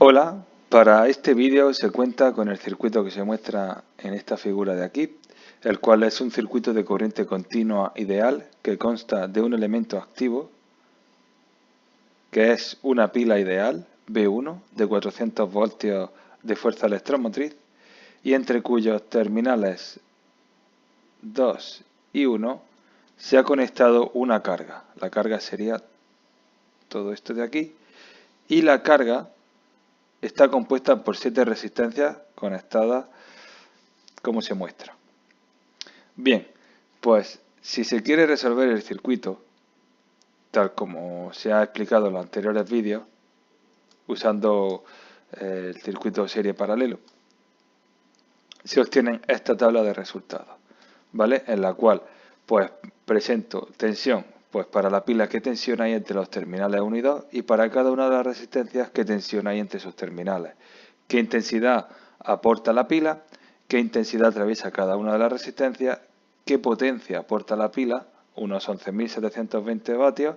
Hola, para este vídeo se cuenta con el circuito que se muestra en esta figura de aquí, el cual es un circuito de corriente continua ideal que consta de un elemento activo, que es una pila ideal, B1, de 400 voltios de fuerza electromotriz, y entre cuyos terminales 2 y 1 se ha conectado una carga. La carga sería todo esto de aquí, y la carga está compuesta por 7 resistencias conectadas como se muestra. Bien, pues si se quiere resolver el circuito, tal como se ha explicado en los anteriores vídeos, usando el circuito serie paralelo, se obtienen esta tabla de resultados, ¿vale? En la cual pues presento tensión pues para la pila qué tensión hay entre los terminales 1 y 2 y para cada una de las resistencias qué tensión hay entre sus terminales, qué intensidad aporta la pila, qué intensidad atraviesa cada una de las resistencias, qué potencia aporta la pila, unos 11.720 vatios,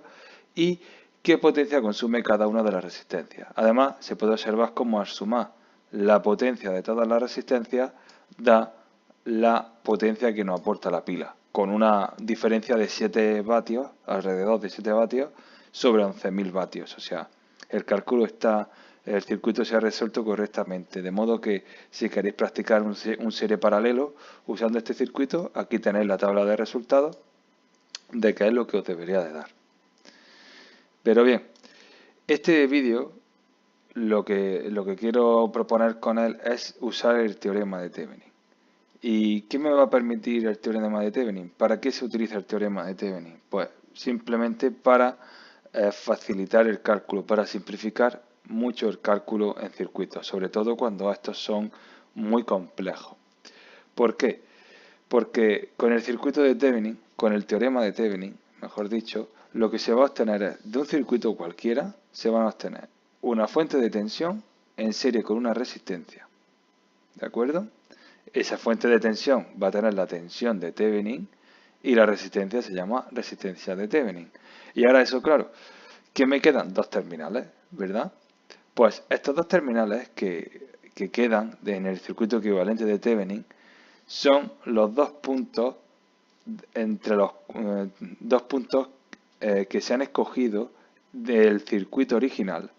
y qué potencia consume cada una de las resistencias. Además, se puede observar cómo al sumar la potencia de todas las resistencias da la potencia que nos aporta la pila, con una diferencia de 7 vatios, alrededor de 7 vatios, sobre 11.000 vatios. O sea, el circuito se ha resuelto correctamente, de modo que si queréis practicar un serie paralelo usando este circuito, aquí tenéis la tabla de resultados de qué es lo que os debería de dar. Pero bien, este vídeo lo que quiero proponer con él es usar el teorema de Thevenin. ¿Y qué me va a permitir el teorema de Thevenin? ¿Para qué se utiliza el teorema de Thevenin? Pues simplemente para facilitar el cálculo, para simplificar mucho el cálculo en circuitos, sobre todo cuando estos son muy complejos. ¿Por qué? Porque con el circuito de Thevenin, con el teorema de Thevenin, mejor dicho, lo que se va a obtener es, de un circuito cualquiera, se van a obtener una fuente de tensión en serie con una resistencia. ¿De acuerdo? Esa fuente de tensión va a tener la tensión de Thevenin y la resistencia se llama resistencia de Thevenin. Y ahora eso, claro, ¿qué me quedan? Dos terminales, ¿verdad? Pues estos dos terminales que quedan en el circuito equivalente de Thevenin son los dos puntos entre los dos puntos que se han escogido del circuito original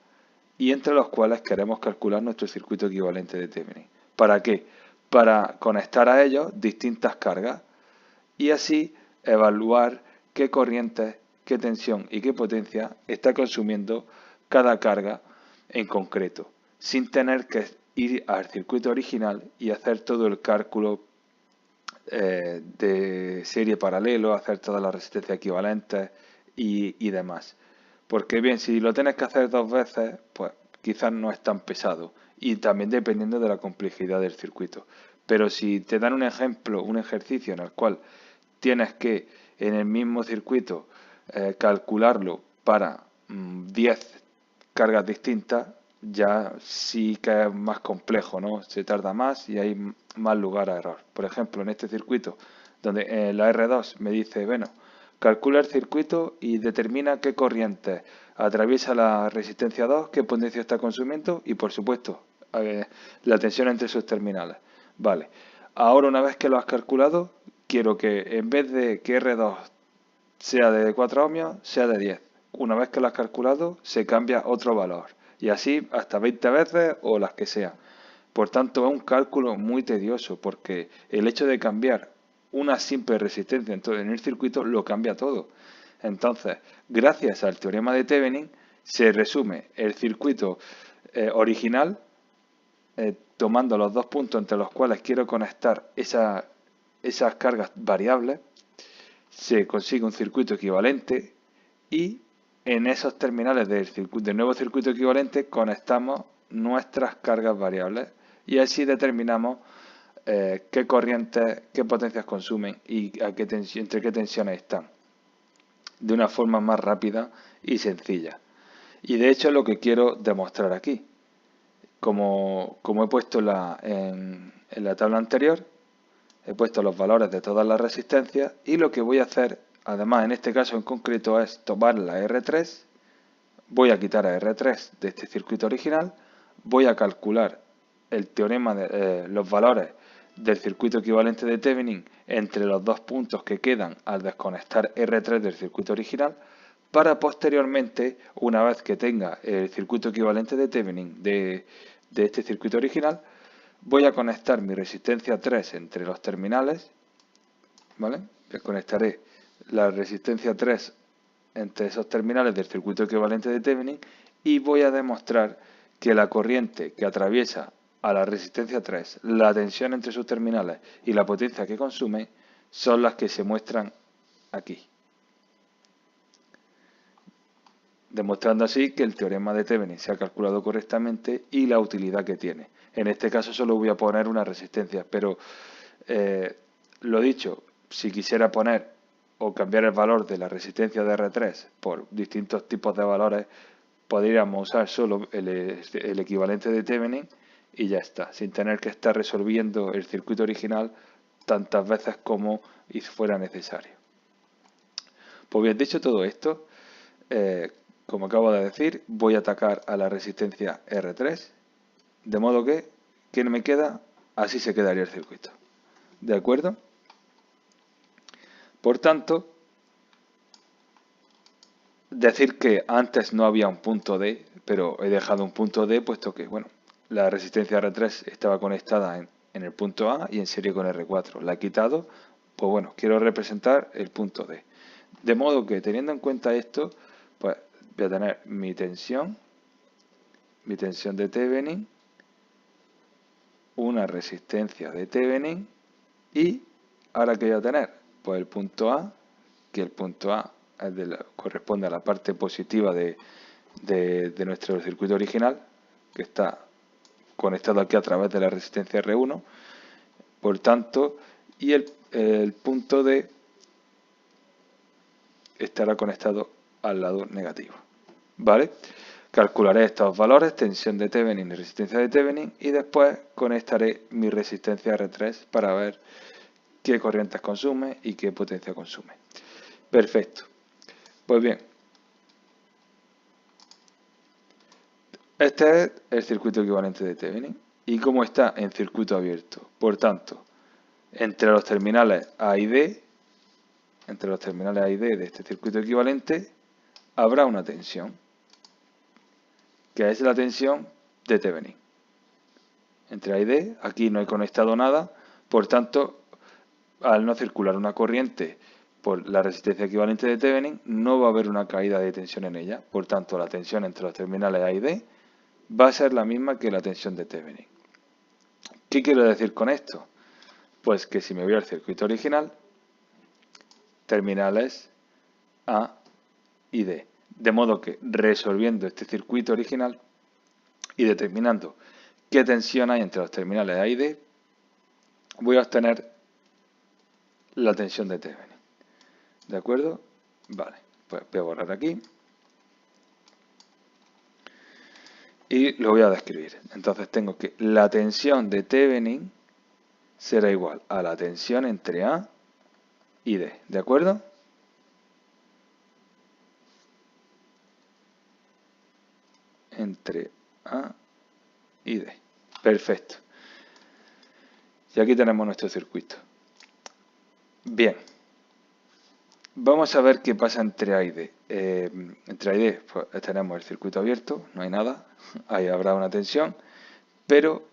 y entre los cuales queremos calcular nuestro circuito equivalente de Thevenin. ¿Para qué? Para conectar a ellos distintas cargas y así evaluar qué corrientes, qué tensión y qué potencia está consumiendo cada carga en concreto, sin tener que ir al circuito original y hacer todo el cálculo de serie paralelo, hacer todas las resistencias equivalentes y demás. Porque bien, si lo tienes que hacer dos veces, pues quizás no es tan pesado y también dependiendo de la complejidad del circuito. Pero si te dan un ejemplo, un ejercicio en el cual tienes que en el mismo circuito calcularlo para 10 cargas distintas, ya sí que es más complejo, ¿no? Se tarda más y hay más lugar a error. Por ejemplo, en este circuito, donde la R2 me dice, bueno, calcula el circuito y determina qué corriente atraviesa la resistencia 2, qué potencia está consumiendo y, por supuesto, la tensión entre sus terminales. Vale, ahora una vez que lo has calculado, quiero que en vez de que R2 sea de 4 ohmios, sea de 10. Una vez que lo has calculado, se cambia otro valor. Y así hasta 20 veces o las que sean. Por tanto, es un cálculo muy tedioso porque el hecho de cambiar una simple resistencia en el circuito lo cambia todo. Entonces, gracias al teorema de Thevenin, se resume el circuito original tomando los dos puntos entre los cuales quiero conectar esas cargas variables, se consigue un circuito equivalente y en esos terminales del nuevo circuito equivalente conectamos nuestras cargas variables y así determinamos qué corrientes, qué potencias consumen y entre qué tensiones están, de una forma más rápida y sencilla. Y de hecho es lo que quiero demostrar aquí. Como he puesto en la tabla anterior, he puesto los valores de todas las resistencias y lo que voy a hacer, además en este caso en concreto, es tomar la R3, voy a quitar a R3 de este circuito original, voy a calcular el teorema de los valores del circuito equivalente de Thevenin entre los dos puntos que quedan al desconectar R3 del circuito original, para posteriormente, una vez que tenga el circuito equivalente de Thevenin de este circuito original, voy a conectar mi resistencia 3 entre los terminales, ¿vale? Desconectaré la resistencia 3 entre esos terminales del circuito equivalente de Thevenin y voy a demostrar que la corriente que atraviesa a la resistencia 3, la tensión entre sus terminales y la potencia que consume son las que se muestran aquí. Demostrando así que el teorema de Thevenin se ha calculado correctamente y la utilidad que tiene. En este caso solo voy a poner una resistencia, pero lo dicho, si quisiera poner o cambiar el valor de la resistencia de R3 por distintos tipos de valores, podríamos usar solo el equivalente de Thevenin y ya está, sin tener que estar resolviendo el circuito original tantas veces como fuera necesario. Pues bien, dicho todo esto, como acabo de decir, voy a atacar a la resistencia R3, de modo que, ¿qué me queda? Así se quedaría el circuito. ¿De acuerdo? Por tanto, decir que antes no había un punto D, pero he dejado un punto D puesto que, bueno, la resistencia R3 estaba conectada en el punto A y en serie con R4. La he quitado, pues bueno, quiero representar el punto D. De modo que, teniendo en cuenta esto, pues voy a tener mi tensión de Thevenin, una resistencia de Thevenin y ahora que voy a tener, pues el punto A, que el punto A corresponde a la parte positiva de nuestro circuito original, que está conectado aquí a través de la resistencia R1, por tanto, y el punto D estará conectado al lado negativo. ¿Vale? Calcularé estos valores, tensión de Thevenin y resistencia de Thevenin, y después conectaré mi resistencia R3 para ver qué corrientes consume y qué potencia consume. Perfecto. Pues bien, este es el circuito equivalente de Thevenin y como está en circuito abierto. Por tanto, entre los terminales A y D, de este circuito equivalente, habrá una tensión, que es la tensión de Thevenin. Entre A y D, aquí no he conectado nada, por tanto, al no circular una corriente por la resistencia equivalente de Thevenin, no va a haber una caída de tensión en ella. Por tanto, la tensión entre los terminales A y D va a ser la misma que la tensión de Thevenin. ¿Qué quiero decir con esto? Pues que si me voy al circuito original, terminales A y D. De modo que resolviendo este circuito original y determinando qué tensión hay entre los terminales A y D, voy a obtener la tensión de Thevenin. ¿De acuerdo? Vale, pues voy a borrar aquí. Y lo voy a describir. Entonces tengo que la tensión de Thevenin será igual a la tensión entre A y D. ¿De acuerdo? Entre A y D. Perfecto. Y aquí tenemos nuestro circuito. Bien. Vamos a ver qué pasa entre A y D. Entre A y D pues, tenemos el circuito abierto, no hay nada. Ahí habrá una tensión. Pero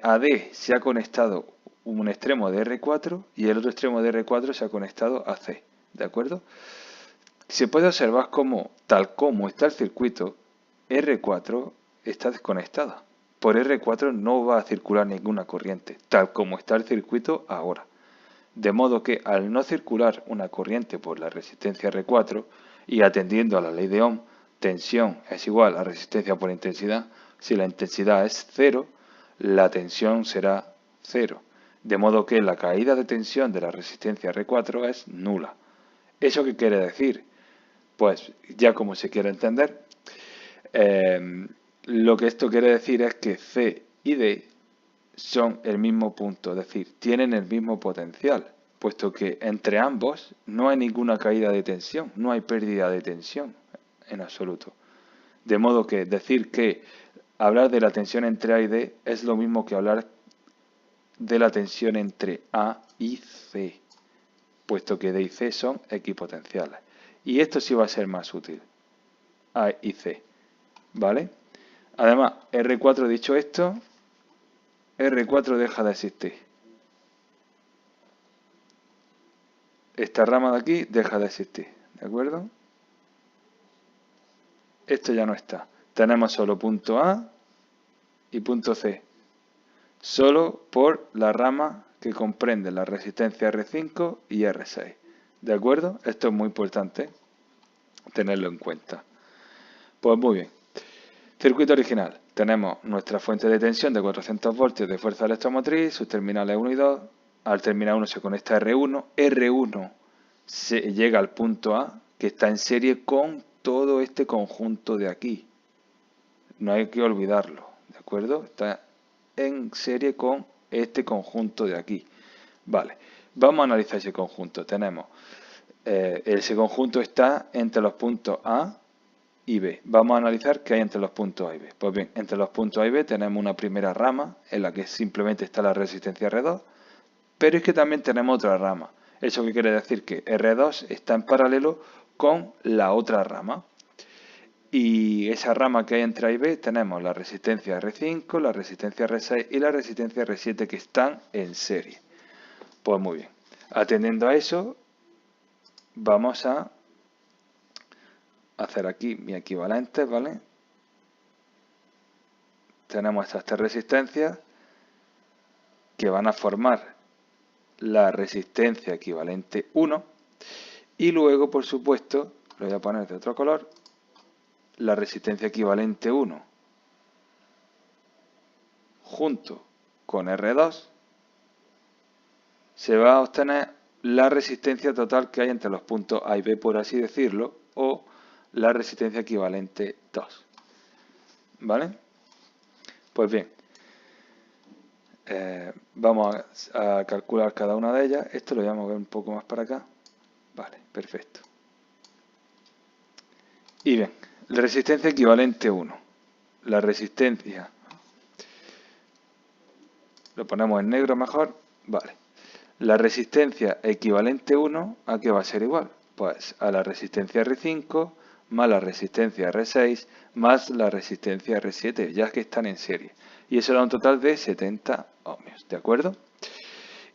a D se ha conectado un extremo de R4 y el otro extremo de R4 se ha conectado a C. ¿De acuerdo? Se puede observar cómo, tal como está el circuito, R4 está desconectada. Por R4 no va a circular ninguna corriente, tal como está el circuito ahora. De modo que al no circular una corriente por la resistencia R4 y atendiendo a la ley de Ohm, tensión es igual a resistencia por intensidad, si la intensidad es 0, la tensión será 0. De modo que la caída de tensión de la resistencia R4 es nula. ¿Eso qué quiere decir? Pues ya como se quiere entender, lo que esto quiere decir es que C y D son el mismo punto, es decir, tienen el mismo potencial, puesto que entre ambos no hay ninguna caída de tensión, no hay pérdida de tensión en absoluto. De modo que decir que hablar de la tensión entre A y D es lo mismo que hablar de la tensión entre A y C, puesto que D y C son equipotenciales. Y esto sí va a ser más útil, A y C, ¿vale? Además, R4 dicho esto, R4 deja de existir. Esta rama de aquí deja de existir, ¿de acuerdo? Esto ya no está. Tenemos solo punto A y punto C. Solo por la rama que comprende la resistencia R5 y R6. ¿De acuerdo? Esto es muy importante tenerlo en cuenta. Pues muy bien. Circuito original. Tenemos nuestra fuente de tensión de 400 voltios de fuerza electromotriz, sus terminales 1 y 2. Al terminal 1 se conecta R1. R1 se llega al punto A, que está en serie con todo este conjunto de aquí. No hay que olvidarlo, ¿de acuerdo? Está en serie con este conjunto de aquí. Vale, vamos a analizar ese conjunto. Tenemos, ese conjunto está entre los puntos A y B. Vamos a analizar qué hay entre los puntos A y B. Pues bien, entre los puntos A y B tenemos una primera rama en la que simplemente está la resistencia R2, pero es que también tenemos otra rama. ¿Eso qué quiere decir? Que R2 está en paralelo con la otra rama. Y esa rama que hay entre A y B tenemos la resistencia R5, la resistencia R6 y la resistencia R7 que están en serie. Pues muy bien. Atendiendo a eso, vamos a hacer aquí mi equivalente, ¿vale? Tenemos estas tres resistencias que van a formar la resistencia equivalente 1 y luego, por supuesto, lo voy a poner de otro color, la resistencia equivalente 1 junto con R2 se va a obtener la resistencia total que hay entre los puntos A y B, por así decirlo, o la resistencia equivalente 2. ¿Vale? Pues bien, vamos a calcular cada una de ellas. Esto lo voy a mover un poco más para acá. Vale, perfecto. Y bien, la resistencia equivalente 1. La resistencia, lo ponemos en negro mejor, vale. La resistencia equivalente 1, ¿a qué va a ser igual? Pues a la resistencia R5 más la resistencia R6 más la resistencia R7, ya que están en serie. Y eso da un total de 70 ohmios, ¿de acuerdo?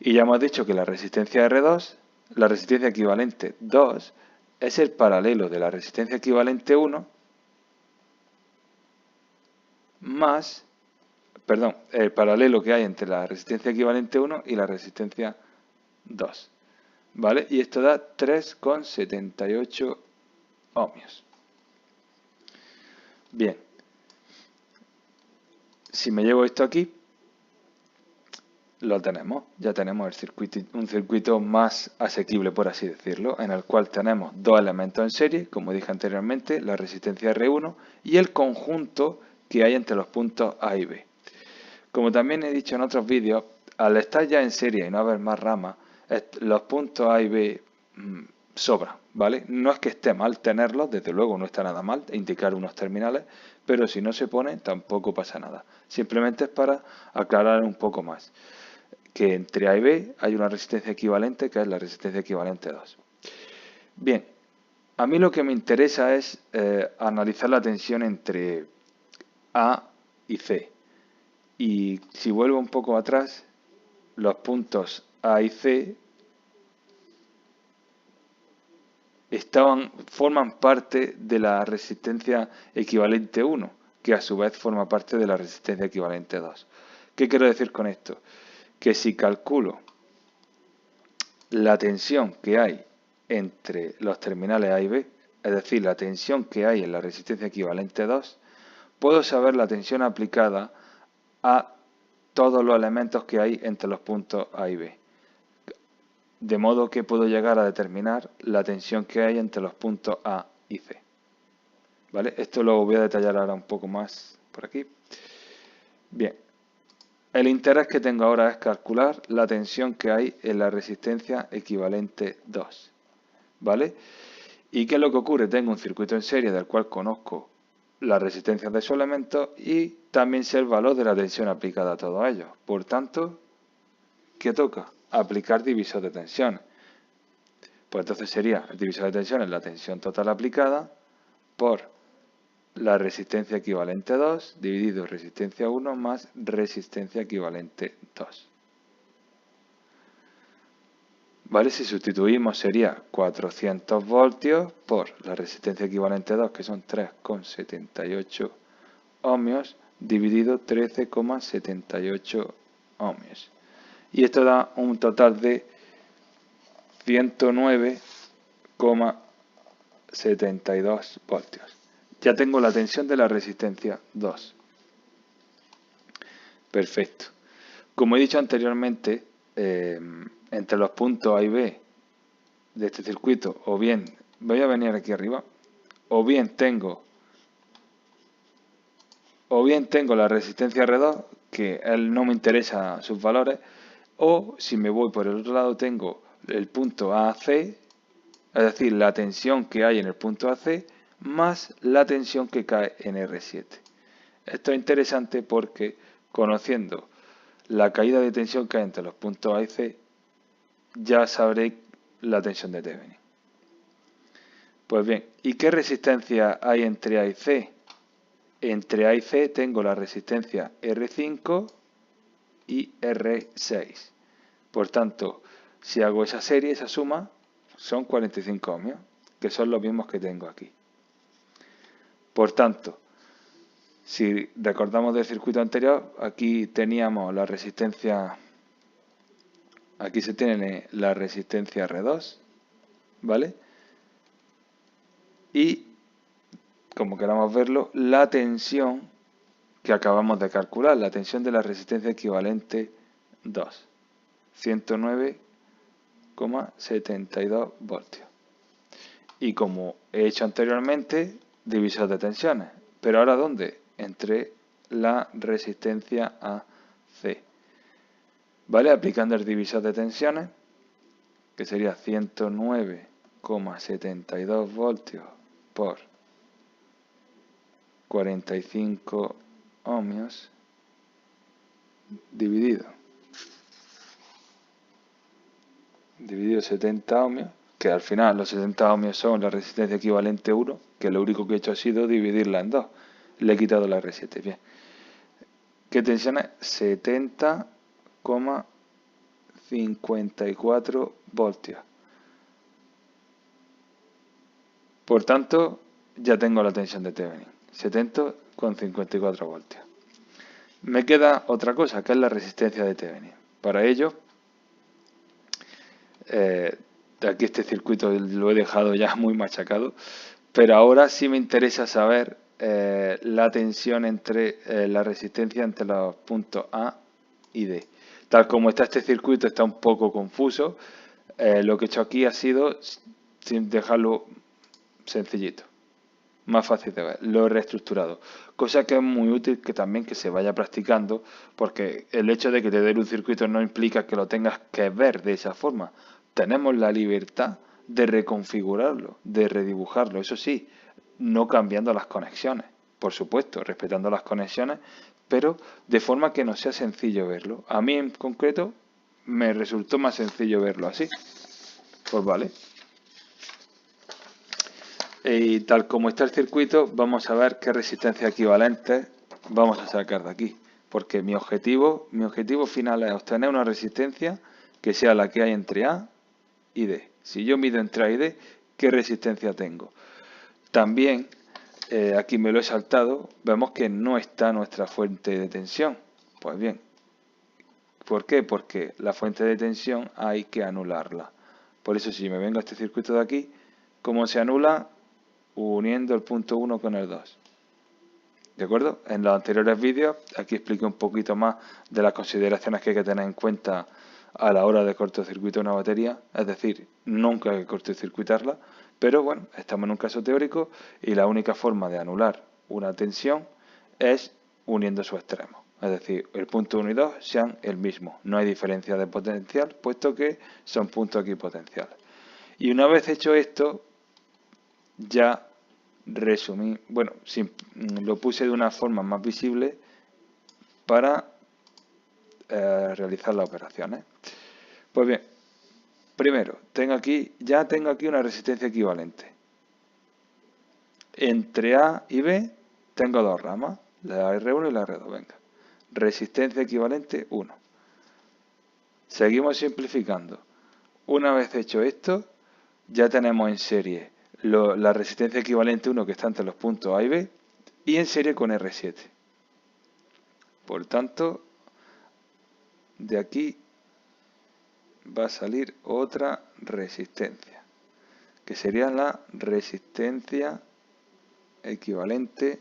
Y ya hemos dicho que la resistencia R2, la resistencia equivalente 2, es el paralelo de la resistencia equivalente 1 más, perdón, el paralelo que hay entre la resistencia equivalente 1 y la resistencia 2. ¿Vale? Y esto da 3,78 ohmios. Bien. Si me llevo esto aquí, lo tenemos. Ya tenemos el circuito, un circuito más asequible, por así decirlo, en el cual tenemos dos elementos en serie, como dije anteriormente, la resistencia R1 y el conjunto que hay entre los puntos A y B. Como también he dicho en otros vídeos, al estar ya en serie y no haber más ramas, los puntos A y B sobran, ¿vale? No es que esté mal tenerlos, desde luego no está nada mal indicar unos terminales, pero si no se pone tampoco pasa nada. Simplemente es para aclarar un poco más que entre A y B hay una resistencia equivalente que es la resistencia equivalente 2. Bien, a mí lo que me interesa es analizar la tensión entre A y C. Y si vuelvo un poco atrás, los puntos A y C forman parte de la resistencia equivalente 1, que a su vez forma parte de la resistencia equivalente 2. ¿Qué quiero decir con esto? Que si calculo la tensión que hay entre los terminales A y B, es decir, la tensión que hay en la resistencia equivalente 2, puedo saber la tensión aplicada a todos los elementos que hay entre los puntos A y B. De modo que puedo llegar a determinar la tensión que hay entre los puntos A y C. ¿Vale? Esto lo voy a detallar ahora un poco más por aquí. Bien, el interés que tengo ahora es calcular la tensión que hay en la resistencia equivalente 2. ¿Vale? ¿Y qué es lo que ocurre? Tengo un circuito en serie del cual conozco las resistencias de su elemento y también sé el valor de la tensión aplicada a todos ellos. Por tanto, ¿qué toca? Aplicar divisor de tensiones. Pues entonces sería el divisor de tensiones la tensión total aplicada por la resistencia equivalente 2 dividido resistencia 1 más resistencia equivalente 2. ¿Vale? Si sustituimos sería 400 voltios por la resistencia equivalente 2, que son 3,78 ohmios, dividido 13,78 ohmios. Y esto da un total de 109,72 voltios. Ya tengo la tensión de la resistencia 2. Perfecto. Como he dicho anteriormente, entre los puntos A y B de este circuito, o bien, voy a venir aquí arriba, o bien tengo la resistencia R2, que él no me interesa sus valores, o si me voy por el otro lado tengo el punto AC, es decir, la tensión que hay en el punto AC, más la tensión que cae en R7. Esto es interesante porque conociendo la caída de tensión que hay entre los puntos A y C, ya sabré la tensión de Thevenin. Pues bien, ¿y qué resistencia hay entre A y C? Entre A y C tengo la resistencia R5 y R6. Por tanto, si hago esa serie, esa suma, son 45 ohmios, que son los mismos que tengo aquí. Por tanto, si recordamos del circuito anterior, aquí teníamos la resistencia, aquí se tiene la resistencia R2, ¿vale? Y, como queramos verlo, la tensión que acabamos de calcular, la tensión de la resistencia equivalente 2, 109,72 voltios. Y como he hecho anteriormente, divisor de tensiones. Pero ahora, ¿dónde? Entre la resistencia AC. ¿Vale? Aplicando el divisor de tensiones, que sería 109,72 voltios por 45 ohmios dividido 70 ohmios, que al final los 70 ohmios son la resistencia equivalente 1, que lo único que he hecho ha sido dividirla en 2. Le he quitado la R7. Bien. ¿Qué tensión es? 70,54 voltios. Por tanto, ya tengo la tensión de Thevenin. 70,54 voltios. Me queda otra cosa, que es la resistencia de Thevenin. Para ello, aquí este circuito lo he dejado ya muy machacado, pero ahora sí me interesa saber la tensión entre la resistencia entre los puntos A y D. Tal como está este circuito, está un poco confuso. Lo que he hecho aquí ha sido sin dejarlo sencillito, más fácil de ver, lo he reestructurado, cosa que es muy útil que también que se vaya practicando, porque el hecho de que te den un circuito no implica que lo tengas que ver de esa forma. Tenemos la libertad de reconfigurarlo, de redibujarlo, eso sí, no cambiando las conexiones, por supuesto, respetando las conexiones, pero de forma que nos sea sencillo verlo. A mí en concreto me resultó más sencillo verlo así. Pues vale. Y tal como está el circuito, vamos a ver qué resistencia equivalente vamos a sacar de aquí. Porque mi objetivo final es obtener una resistencia que sea la que hay entre A y D. Si yo mido entre A y D, ¿qué resistencia tengo? También, aquí me lo he saltado, vemos que no está nuestra fuente de tensión. Pues bien, ¿por qué? Porque la fuente de tensión hay que anularla. Por eso si me vengo a este circuito de aquí, ¿cómo se anula? Uniendo el punto 1 con el 2. ¿De acuerdo? En los anteriores vídeos, aquí expliqué un poquito más de las consideraciones que hay que tener en cuenta a la hora de cortocircuitar una batería, es decir, nunca hay que cortocircuitarla, pero bueno, estamos en un caso teórico y la única forma de anular una tensión es uniendo sus extremos. Es decir, el punto 1 y 2 sean el mismo, no hay diferencia de potencial, puesto que son puntos equipotenciales. Y una vez hecho esto, ya resumir, bueno, lo puse de una forma más visible para realizar las operaciones. Pues bien, primero, ya tengo aquí una resistencia equivalente. Entre A y B tengo dos ramas, la R1 y la R2. Venga, resistencia equivalente 1. Seguimos simplificando. Una vez hecho esto, ya tenemos en serie la resistencia equivalente 1 que está entre los puntos A y B y en serie con R7. Por tanto, de aquí va a salir otra resistencia, que sería la resistencia equivalente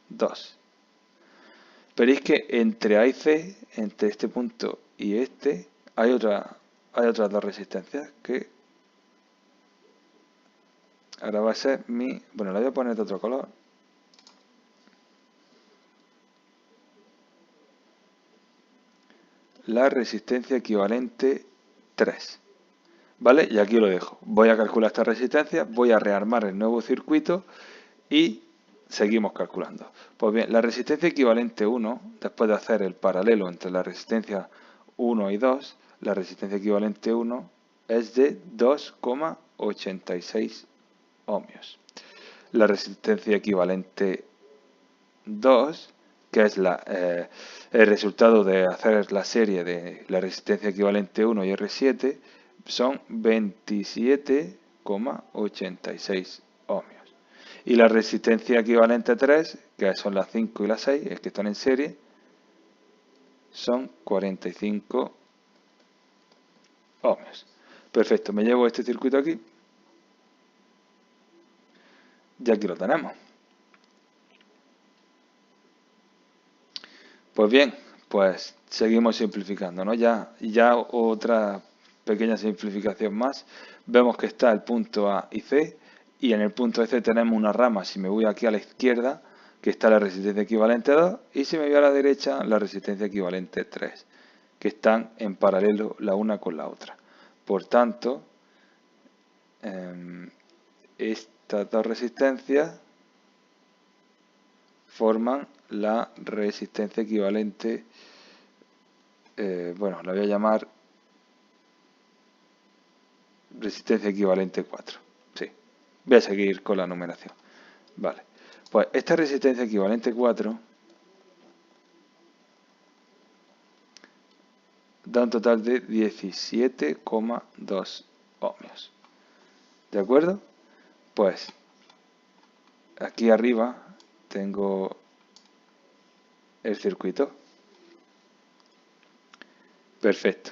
2. Veréis que entre A y C, entre este punto y este, hay otras dos resistencias que ahora va a ser bueno, la voy a poner de otro color. La resistencia equivalente 3. ¿Vale? Y aquí lo dejo. Voy a calcular esta resistencia, voy a rearmar el nuevo circuito y seguimos calculando. Pues bien, la resistencia equivalente 1, después de hacer el paralelo entre la resistencia 1 y 2, la resistencia equivalente 1 es de 2,86 ohmios. La resistencia equivalente 2, que es el resultado de hacer la serie de la resistencia equivalente 1 y R7, son 27,86 ohmios. Y la resistencia equivalente 3, que son las 5 y las 6, que están en serie, son 45 ohmios. Perfecto, me llevo este circuito aquí. Y aquí lo tenemos. Pues bien, pues seguimos simplificando, ¿no? Ya otra pequeña simplificación más. Vemos que está el punto A y C, y en el punto C tenemos una rama, si me voy aquí a la izquierda, que está la resistencia equivalente 2, y si me voy a la derecha, la resistencia equivalente 3, que están en paralelo la una con la otra. Por tanto, estas dos resistencias forman la resistencia equivalente, bueno, la voy a llamar resistencia equivalente 4. Sí, voy a seguir con la numeración. Vale, pues esta resistencia equivalente 4 da un total de 17,2 ohmios. ¿De acuerdo? Pues aquí arriba tengo el circuito. Perfecto.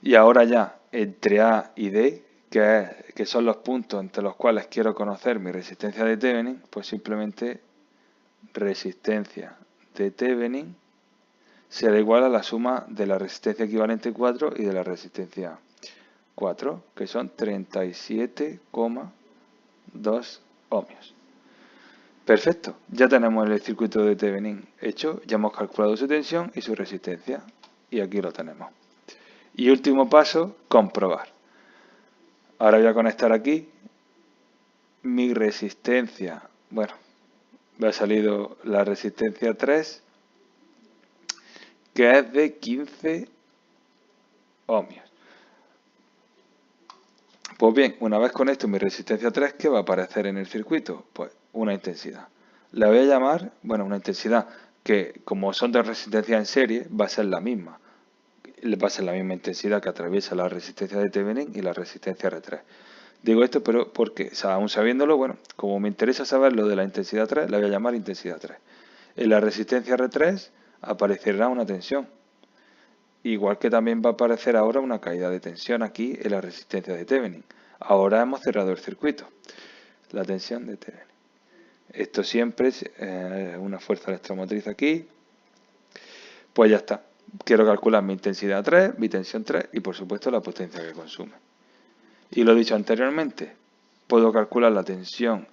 Y ahora ya entre A y D, que son los puntos entre los cuales quiero conocer mi resistencia de Thevenin, pues simplemente resistencia de Thevenin será igual a la suma de la resistencia equivalente 4 y de la resistencia 4, que son 37,2 ohmios. Perfecto, ya tenemos el circuito de Thevenin hecho, ya hemos calculado su tensión y su resistencia, y aquí lo tenemos. Y último paso, comprobar. Ahora voy a conectar aquí mi resistencia. Bueno, me ha salido la resistencia 3, que es de 15 ohmios. Pues bien, una vez con esto mi resistencia 3, ¿qué va a aparecer en el circuito? Pues una intensidad. La voy a llamar, bueno, una intensidad que como son dos resistencias en serie, va a ser la misma. Va a ser la misma intensidad que atraviesa la resistencia de Thevenin y la resistencia R3. Digo esto, pero porque, aún sabiéndolo, bueno, como me interesa saber lo de la intensidad 3, la voy a llamar intensidad 3. En la resistencia R3 aparecerá una tensión. Igual que también va a aparecer ahora una caída de tensión aquí en la resistencia de Thevenin. Ahora hemos cerrado el circuito. La tensión de Thevenin. Esto siempre es una fuerza electromotriz aquí. Pues ya está. Quiero calcular mi intensidad 3, mi tensión 3 y por supuesto la potencia que consume. Y lo he dicho anteriormente, puedo calcular la tensión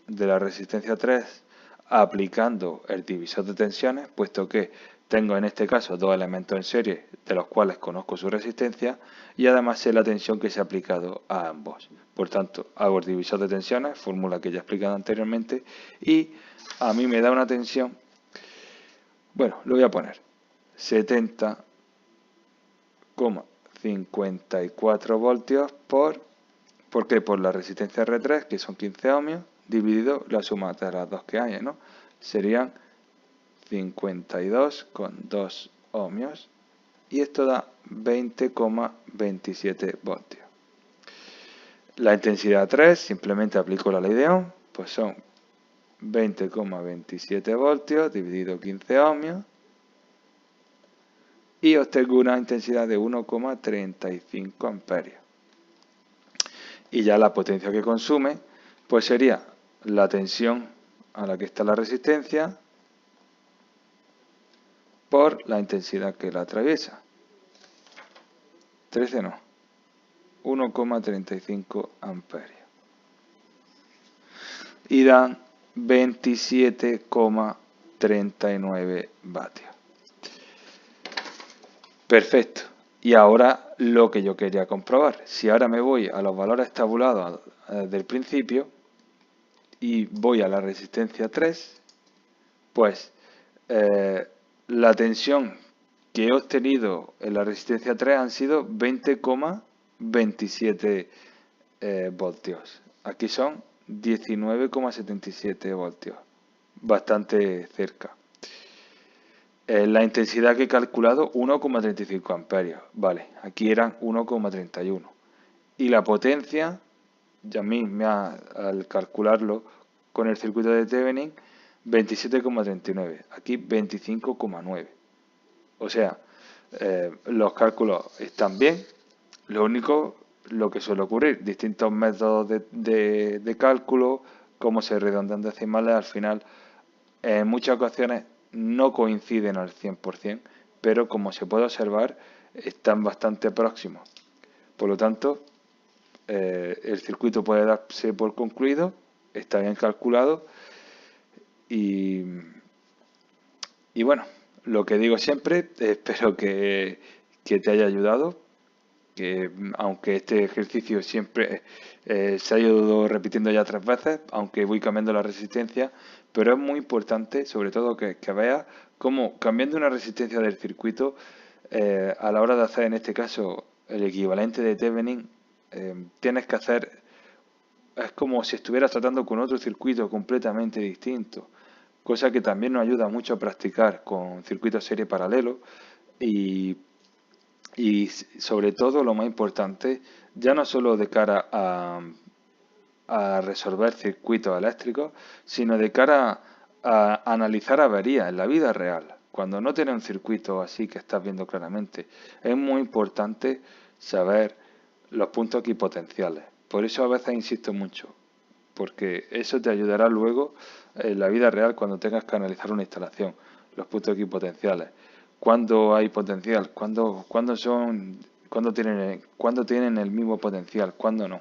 de la resistencia 3 aplicando el divisor de tensiones, puesto que tengo en este caso dos elementos en serie de los cuales conozco su resistencia y además sé la tensión que se ha aplicado a ambos. Por tanto, hago el divisor de tensiones, fórmula que ya he explicado anteriormente, y a mí me da una tensión, bueno, lo voy a poner, 70,54 voltios ¿por qué? Por la resistencia R3, que son 15 ohmios, dividido la suma de las dos que hay, ¿no? Serían 52,2 ohmios, y esto da 20,27 voltios. La intensidad 3, simplemente aplico la ley de Ohm, pues son 20,27 voltios dividido 15 ohmios, y obtengo una intensidad de 1,35 amperios. Y ya la potencia que consume, pues sería la tensión a la que está la resistencia por la intensidad que la atraviesa. 13 no, 1,35 amperios. Y dan 27,39 vatios. Perfecto. Y ahora lo que yo quería comprobar. Si ahora me voy a los valores tabulados del principio y voy a la resistencia 3, pues la tensión que he obtenido en la resistencia 3 han sido 20,27 voltios. Aquí son 19,77 voltios. Bastante cerca. La intensidad que he calculado, 1,35 amperios. Vale, aquí eran 1,31. Y la potencia, ya a mí al calcularlo con el circuito de Thevenin, 27,39. Aquí 25,9. O sea, los cálculos están bien. Lo único, lo que suele ocurrir, distintos métodos de cálculo, cómo se redondean decimales, al final, en muchas ocasiones no coinciden al 100%, pero como se puede observar, están bastante próximos. Por lo tanto, el circuito puede darse por concluido, está bien calculado y bueno, lo que digo siempre, espero que te haya ayudado, que aunque este ejercicio siempre se ha ido repitiendo ya 3 veces, aunque voy cambiando la resistencia, pero es muy importante, sobre todo, que veas cómo cambiando una resistencia del circuito, a la hora de hacer en este caso el equivalente de Thevenin, tienes que hacer, es como si estuvieras tratando con otro circuito completamente distinto, cosa que también nos ayuda mucho a practicar con circuitos serie paralelo y sobre todo, lo más importante, ya no solo de cara a resolver circuitos eléctricos, sino de cara a analizar averías en la vida real. Cuando no tienes un circuito así que estás viendo claramente, es muy importante saber los puntos equipotenciales. Por eso a veces insisto mucho, porque eso te ayudará luego en la vida real cuando tengas que analizar una instalación, los puntos equipotenciales. ¿Cuándo hay potencial? ¿Cuándo tienen el mismo potencial? ¿Cuándo no?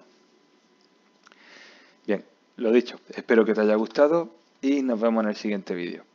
Bien, lo dicho, espero que te haya gustado y nos vemos en el siguiente vídeo.